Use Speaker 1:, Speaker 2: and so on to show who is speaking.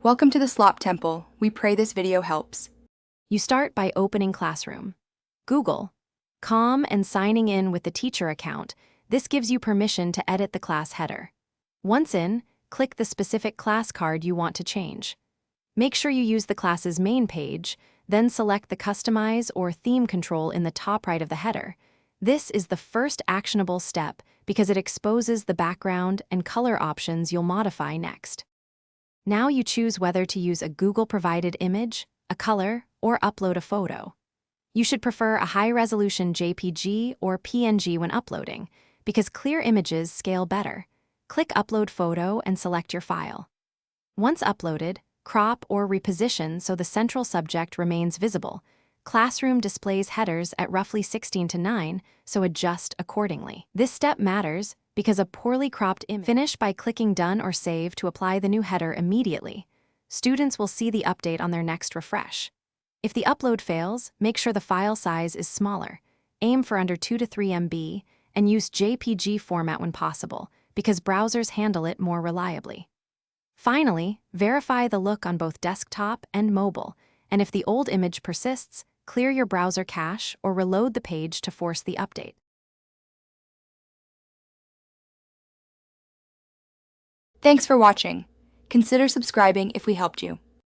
Speaker 1: Welcome to the Slop Temple. We pray this video helps.
Speaker 2: You start by opening Classroom. Google, com, and signing in with the teacher account. This gives you permission to edit the class header. Once in, click the specific class card you want to change. Make sure you use the class's main page, then select the Customize or Theme control in the top right of the header. This is the first actionable step because it exposes the background and color options you'll modify next. Now you choose whether to use a Google-provided image, a color, or upload a photo. You should prefer a high-resolution JPG or PNG when uploading, because clear images scale better. Click Upload Photo and select your file. Once uploaded, crop or reposition so the central subject remains visible. Classroom displays headers at roughly 16:9, so adjust accordingly. This step matters because a poorly cropped image. Finish by clicking Done or Save to apply the new header immediately. Students will see the update on their next refresh. If the upload fails, make sure the file size is smaller. Aim for under 2 to 3 MB and use JPG format when possible, because browsers handle it more reliably. Finally, verify the look on both desktop and mobile, and if the old image persists, clear your browser cache or reload the page to force the update.
Speaker 1: Thanks for watching. Consider subscribing if we helped you.